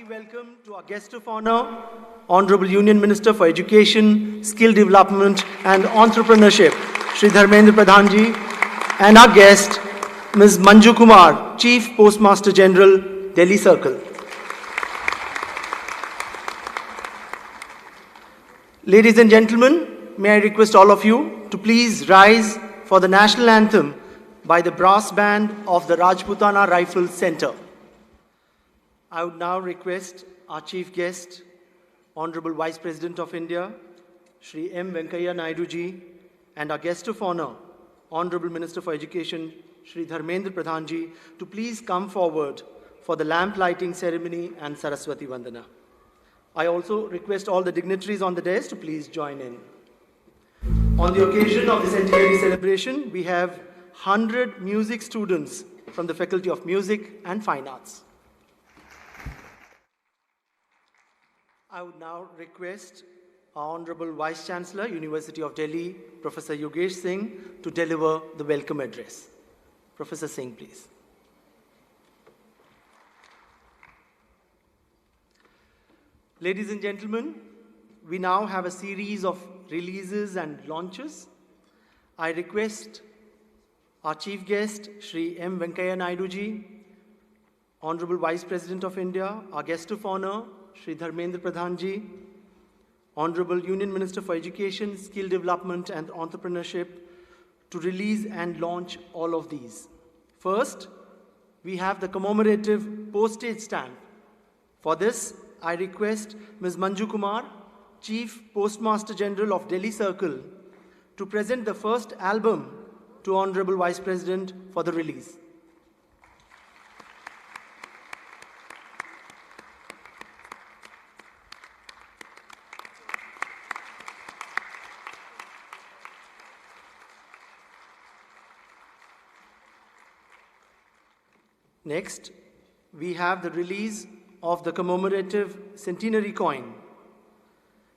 hearty welcome to our guest of honor, Honorable Union Minister for Education, Skill Development and Entrepreneurship, Shri Dharmendra Pradhanji, and our guest, Ms. Manju Kumar, Chief Postmaster General, Delhi Circle. Ladies and gentlemen, may I request all of you to please rise for the national anthem by the brass band of the Rajputana Rifles Center. I would now request our chief guest, Honorable Vice President of India, Shri M. Venkaiah Naidu ji, and our guest of honor, Honorable Minister for Education, Shri Dharmendra Pradhan ji, to please come forward for the lamp lighting ceremony and Saraswati Vandana. I also request all the dignitaries on the dais to please join in. On the occasion of the Centenary Celebration, we have 100 music students from the Faculty of Music and Fine Arts. I would now request our Honorable Vice Chancellor, University of Delhi, Professor Yogesh Singh, to deliver the welcome address. Professor Singh, please. Ladies and gentlemen, we now have a series of releases and launches. I request our chief guest, Shri M. Venkaiah Naidu ji, Honorable Vice President of India, our guest of honor, Shri Dharmendra Pradhan ji, Honorable Union Minister for Education, Skill Development and Entrepreneurship, to release and launch all of these. First, we have the commemorative postage stamp. For this, I request Ms. Manju Kumar, Chief Postmaster General of Delhi Circle, to present the first album to Honorable Vice President for the release. Next, we have the release of the commemorative Centenary coin.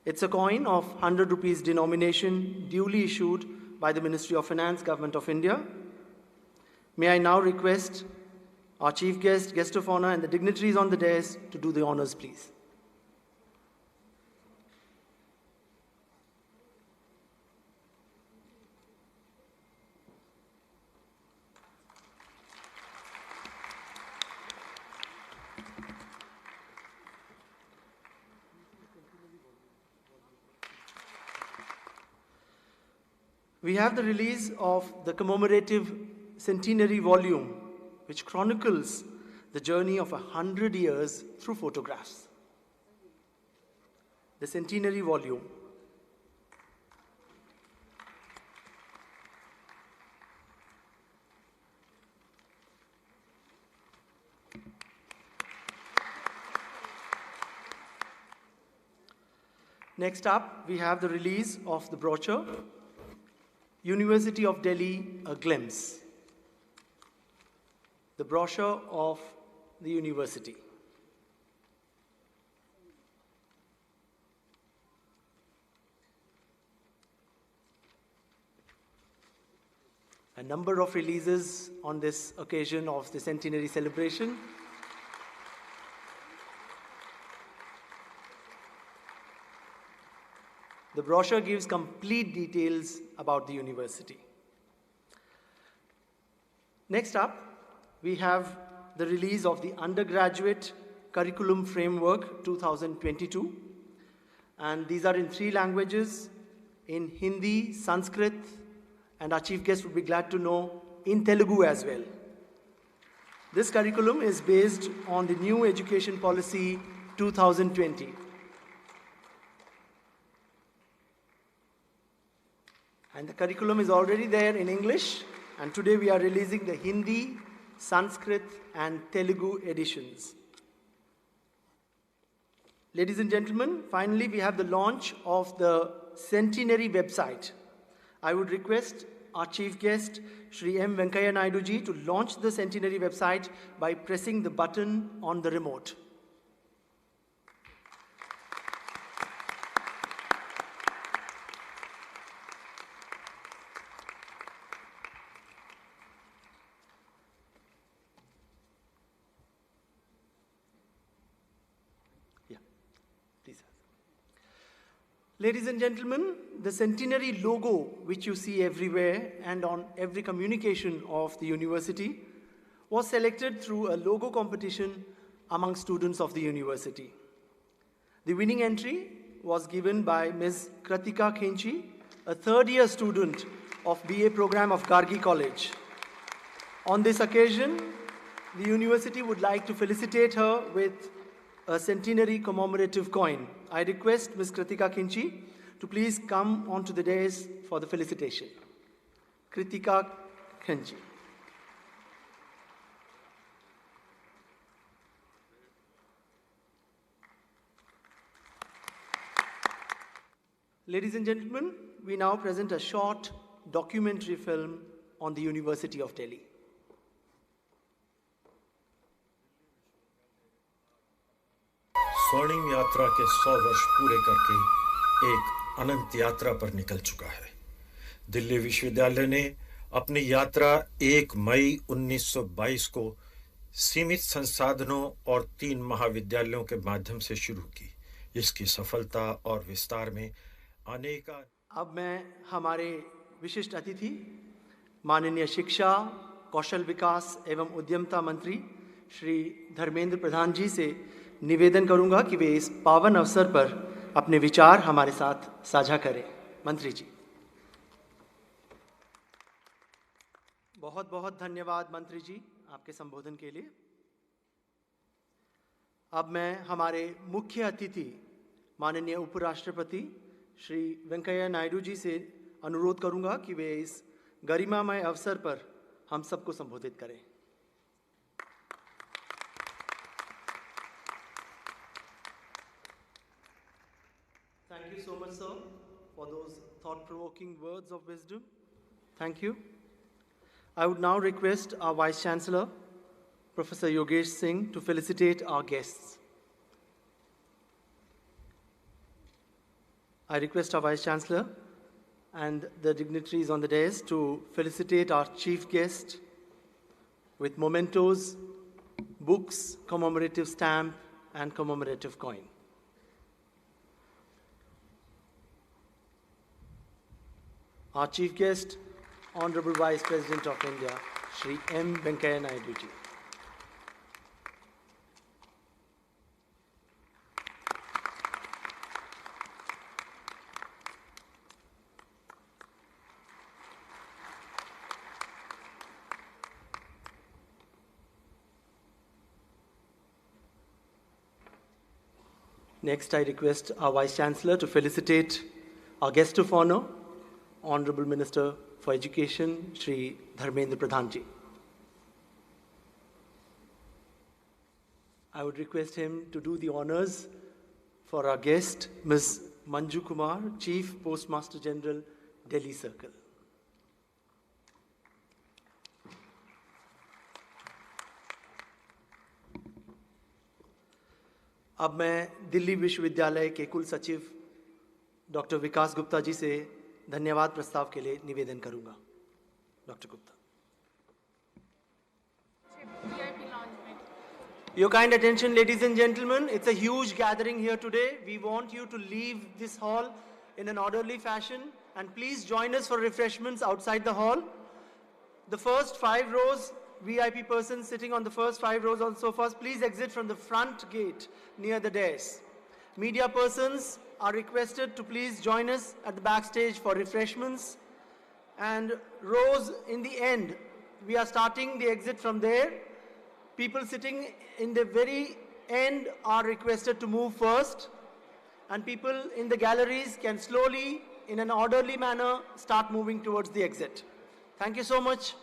It's a coin of 100 rupees denomination, duly issued by the Ministry of Finance, Government of India. May I now request our chief guest, guest of honor, and the dignitaries on the dais to do the honors, please. We have the release of the commemorative Centenary volume, which chronicles the journey of 100 years through photographs. The Centenary volume. Next up, we have the release of the brochure, University of Delhi, A Glimpse. The brochure of the university. A number of releases on this occasion of the Centenary Celebration. The brochure gives complete details about the university. Next up, we have the release of the Undergraduate Curriculum Framework 2022. And these are in 3 languages, in Hindi, Sanskrit, and our chief guest would be glad to know, in Telugu as well. This curriculum is based on the new education policy 2020. And the curriculum is already there in English, and today we are releasing the Hindi, Sanskrit, and Telugu editions. Ladies and gentlemen, finally we have the launch of the Centenary website. I would request our chief guest, Shri M. Venkaiah Naidu ji, to launch the Centenary website by pressing the button on the remote. Ladies and gentlemen, the centenary logo, which you see everywhere and on every communication of the university, was selected through a logo competition among students of the university. The winning entry was given by Ms. Kritika Khenchi, a third-year student of BA program of Gargi College. On this occasion, the university would like to felicitate her with a centenary commemorative coin. I request Ms. Kritika Khenchi to please come onto the dais for the felicitation. Kritika Khenchi. Ladies and gentlemen, we now present a short documentary film on the University of Delhi. स्वर्णिम यात्रा के 100 वर्ष पूरे करके एक अनंत यात्रा पर निकल चुका है। दिल्ली विश्वविद्यालय ने अपनी यात्रा 1 मई 1922 को सीमित संसाधनों और 3 महाविद्यालयों के माध्यम से शुरू की। इसकी सफलता और विस्तार में अनेक। अब मैं हमारे विशिष्ट अतिथि माननीय शिक्षा, कौशल विकास एवं उद्यमता मंत्री श्री धर्मेंद्र प्रधान जी से निवेदन करूंगा कि वे इस पावन अवसर पर अपने विचार हमारे साथ साझा करें। मंत्री जी। बहुत बहुत धन्यवाद मंत्री जी आपके संबोधन के लिए। अब मैं हमारे मुख्य अतिथि माननीय उपराष्ट्रपति श्री वेंकैया नायडू जी से अनुरोध करूंगा कि वे इस गरिमामय अवसर पर हम सबको संबोधित करें। Thank you so much, sir, for those thought-provoking words of wisdom. Thank you. I would now request our Vice Chancellor, Professor Yogesh Singh, to felicitate our guests. I request our Vice Chancellor and the dignitaries on the dais to felicitate our chief guest with mementos, books, commemorative stamp, and commemorative coin. Our chief guest, Honorable Vice President of India, Shri M. Venkaiah Naidu ji. Next, I request our Vice Chancellor to felicitate our guest of honor, Honorable Minister for Education, Shri Dharmendra Pradhan ji. I would request him to do the honors for our guest, Ms. Manju Kumar, Chief Postmaster General, Delhi Circle. अब मैं दिल्ली विश्वविद्यालय के कुल सचिव doctor विकास गुप्ता जी से धन्यवाद प्रस्ताव के लिए निवेदन करूंगा। Doctor Gupta. Your kind attention, ladies and gentlemen, it's a huge gathering here today. We want you to leave this hall in an orderly fashion and please join us for refreshments outside the hall. The first 5 rows, VIP persons sitting on the first 5 rows on sofas, please exit from the front gate near the dais. Media persons are requested to please join us at the backstage for refreshments. And rows in the end, we are starting the exit from there. People sitting in the very end are requested to move first. And people in the galleries can slowly, in an orderly manner, start moving towards the exit. Thank you so much.